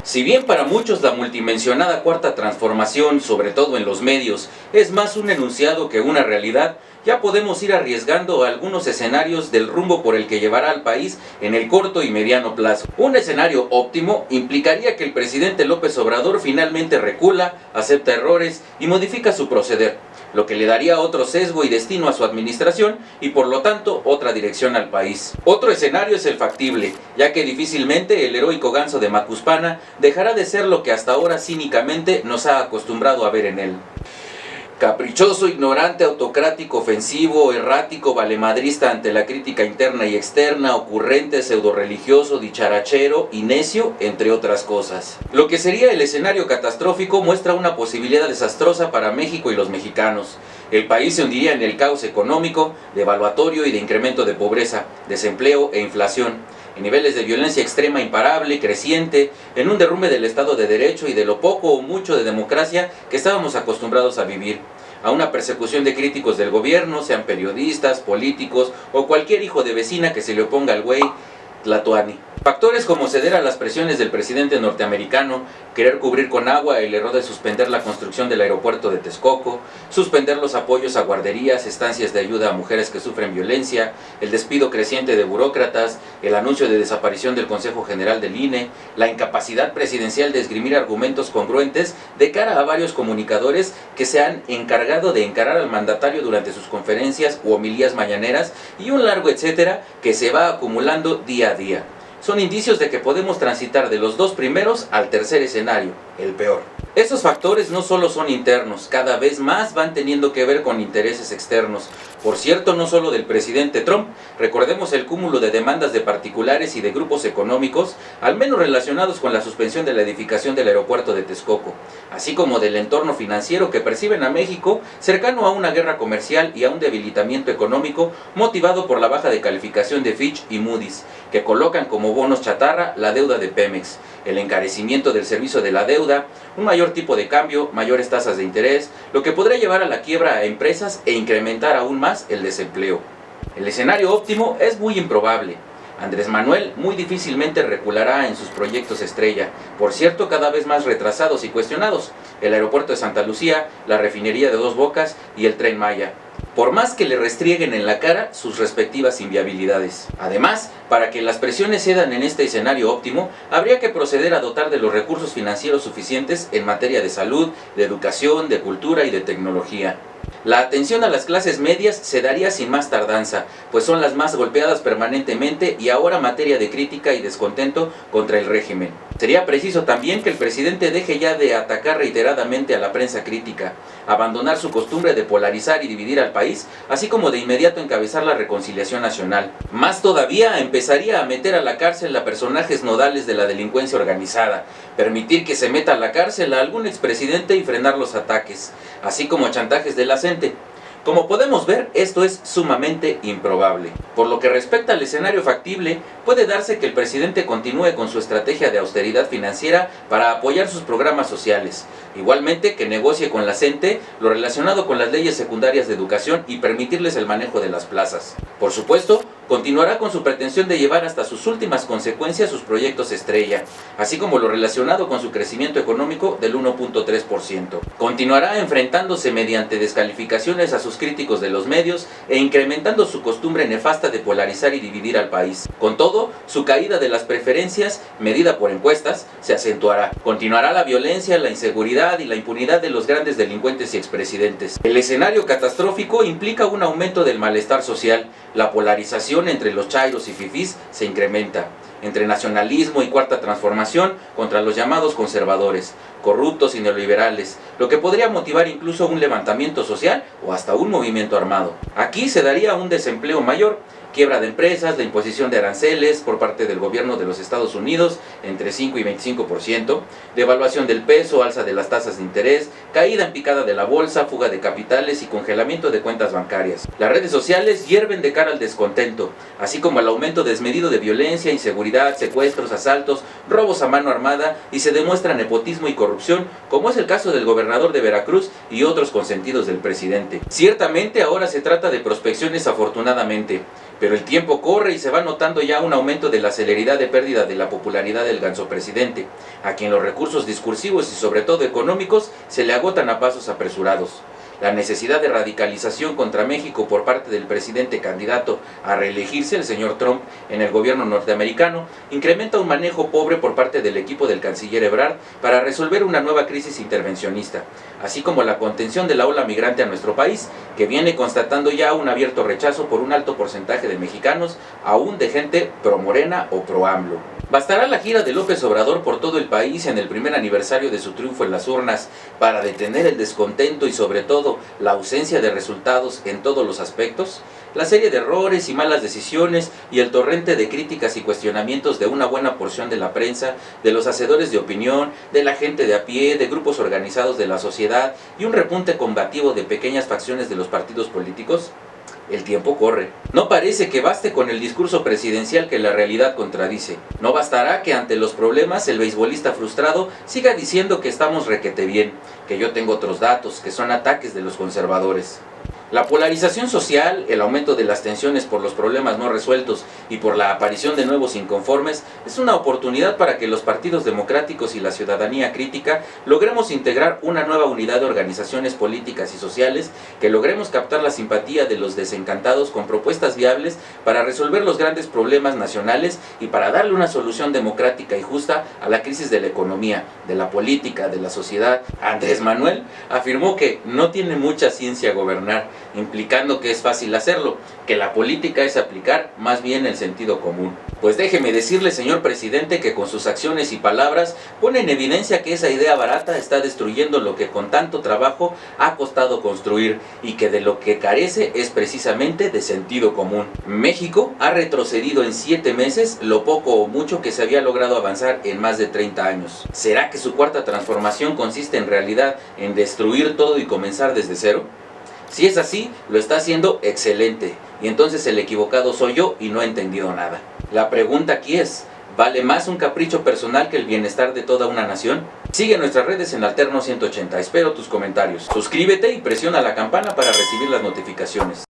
Si bien para muchos la multimencionada cuarta transformación, sobre todo en los medios, es más un enunciado que una realidad, ya podemos ir arriesgando algunos escenarios del rumbo por el que llevará al país en el corto y mediano plazo. Un escenario óptimo implicaría que el presidente López Obrador finalmente recula, acepta errores y modifica su proceder, lo que le daría otro sesgo y destino a su administración y por lo tanto otra dirección al país. Otro escenario es el factible, ya que difícilmente el heroico ganso de Macuspana dejará de ser lo que hasta ahora cínicamente nos ha acostumbrado a ver en él. Caprichoso, ignorante, autocrático, ofensivo, errático, valemadrista ante la crítica interna y externa, ocurrente, pseudo-religioso, dicharachero y necio, entre otras cosas. Lo que sería el escenario catastrófico muestra una posibilidad desastrosa para México y los mexicanos. El país se hundiría en el caos económico, devaluatorio y de incremento de pobreza, desempleo e inflación, en niveles de violencia extrema imparable, creciente, en un derrumbe del Estado de Derecho y de lo poco o mucho de democracia que estábamos acostumbrados a vivir, a una persecución de críticos del gobierno, sean periodistas, políticos o cualquier hijo de vecina que se le oponga al güey Tlatoani. Factores como ceder a las presiones del presidente norteamericano, querer cubrir con agua el error de suspender la construcción del aeropuerto de Texcoco, suspender los apoyos a guarderías, estancias de ayuda a mujeres que sufren violencia, el despido creciente de burócratas, el anuncio de desaparición del Consejo General del INE, la incapacidad presidencial de esgrimir argumentos congruentes de cara a varios comunicadores que se han encargado de encarar al mandatario durante sus conferencias u homilías mañaneras y un largo etcétera que se va acumulando día a día. Son indicios de que podemos transitar de los dos primeros al tercer escenario, el peor. Estos factores no solo son internos, cada vez más van teniendo que ver con intereses externos. Por cierto, no solo del presidente Trump, recordemos el cúmulo de demandas de particulares y de grupos económicos, al menos relacionados con la suspensión de la edificación del aeropuerto de Texcoco, así como del entorno financiero que perciben a México cercano a una guerra comercial y a un debilitamiento económico motivado por la baja de calificación de Fitch y Moody's, que colocan como bonos chatarra la deuda de Pemex, el encarecimiento del servicio de la deuda, un mayor tipo de cambio, mayores tasas de interés, lo que podría llevar a la quiebra a empresas e incrementar aún más el desempleo. El escenario óptimo es muy improbable. Andrés Manuel muy difícilmente reculará en sus proyectos estrella, por cierto cada vez más retrasados y cuestionados, el aeropuerto de Santa Lucía, la refinería de Dos Bocas y el Tren Maya, por más que le restrieguen en la cara sus respectivas inviabilidades. Además, para que las presiones cedan en este escenario óptimo, habría que proceder a dotar de los recursos financieros suficientes en materia de salud, de educación, de cultura y de tecnología. La atención a las clases medias se daría sin más tardanza, pues son las más golpeadas permanentemente y ahora materia de crítica y descontento contra el régimen. Sería preciso también que el presidente deje ya de atacar reiteradamente a la prensa crítica, abandonar su costumbre de polarizar y dividir al país, así como de inmediato encabezar la reconciliación nacional. Más todavía, empezaría a meter a la cárcel a personajes nodales de la delincuencia organizada, permitir que se meta a la cárcel a algún expresidente y frenar los ataques, así como chantajes de la CENTE. Como podemos ver, esto es sumamente improbable. Por lo que respecta al escenario factible, puede darse que el presidente continúe con su estrategia de austeridad financiera para apoyar sus programas sociales. Igualmente, que negocie con la CENTE lo relacionado con las leyes secundarias de educación y permitirles el manejo de las plazas. Por supuesto, continuará con su pretensión de llevar hasta sus últimas consecuencias sus proyectos estrella, así como lo relacionado con su crecimiento económico del 1.3%. Continuará enfrentándose mediante descalificaciones a sus críticos de los medios e incrementando su costumbre nefasta de polarizar y dividir al país. Con todo, su caída de las preferencias, medida por encuestas, se acentuará. Continuará la violencia, la inseguridad y la impunidad de los grandes delincuentes y expresidentes. El escenario catastrófico implica un aumento del malestar social. La polarización entre los chairos y fifís se incrementa, entre nacionalismo y cuarta transformación contra los llamados conservadores, corruptos y neoliberales, lo que podría motivar incluso un levantamiento social o hasta un movimiento armado. Aquí se daría un desempleo mayor, quiebra de empresas, la imposición de aranceles por parte del gobierno de los Estados Unidos entre 5 y 25%, devaluación del peso, alza de las tasas de interés, caída en picada de la bolsa, fuga de capitales y congelamiento de cuentas bancarias. Las redes sociales hierven de cara al descontento, así como al aumento desmedido de violencia, inseguridad, secuestros, asaltos, robos a mano armada y se demuestra nepotismo y corrupción, como es el caso del gobernador de Veracruz y otros consentidos del presidente. Ciertamente ahora se trata de prospecciones afortunadamente. Pero el tiempo corre y se va notando ya un aumento de la celeridad de pérdida de la popularidad del gansopresidente, a quien los recursos discursivos y sobre todo económicos se le agotan a pasos apresurados. La necesidad de radicalización contra México por parte del presidente candidato a reelegirse, el señor Trump, en el gobierno norteamericano, incrementa un manejo pobre por parte del equipo del canciller Ebrard para resolver una nueva crisis intervencionista, así como la contención de la ola migrante a nuestro país, que viene constatando ya un abierto rechazo por un alto porcentaje de mexicanos, aún de gente pro-Morena o pro-AMLO. ¿Bastará la gira de López Obrador por todo el país en el primer aniversario de su triunfo en las urnas para detener el descontento y sobre todo la ausencia de resultados en todos los aspectos? La serie de errores y malas decisiones y el torrente de críticas y cuestionamientos de una buena porción de la prensa, de los hacedores de opinión, de la gente de a pie, de grupos organizados de la sociedad y un repunte combativo de pequeñas facciones de los partidos políticos. El tiempo corre. No parece que baste con el discurso presidencial que la realidad contradice. No bastará que ante los problemas el beisbolista frustrado siga diciendo que estamos requete bien, que yo tengo otros datos, que son ataques de los conservadores. La polarización social, el aumento de las tensiones por los problemas no resueltos y por la aparición de nuevos inconformes es una oportunidad para que los partidos democráticos y la ciudadanía crítica logremos integrar una nueva unidad de organizaciones políticas y sociales, que logremos captar la simpatía de los desencantados con propuestas viables para resolver los grandes problemas nacionales y para darle una solución democrática y justa a la crisis de la economía, de la política, de la sociedad. Andrés Manuel afirmó que no tiene mucha ciencia gobernar, implicando que es fácil hacerlo, que la política es aplicar más bien el sentido común. Pues déjeme decirle, señor presidente, que con sus acciones y palabras pone en evidencia que esa idea barata está destruyendo lo que con tanto trabajo ha costado construir y que de lo que carece es precisamente de sentido común. México ha retrocedido en 7 meses lo poco o mucho que se había logrado avanzar en más de 30 años. ¿Será que su cuarta transformación consiste en realidad en destruir todo y comenzar desde cero? Si es así, lo está haciendo excelente, y entonces el equivocado soy yo y no he entendido nada. La pregunta aquí es, ¿vale más un capricho personal que el bienestar de toda una nación? Sigue nuestras redes en Alterno 180, espero tus comentarios. Suscríbete y presiona la campana para recibir las notificaciones.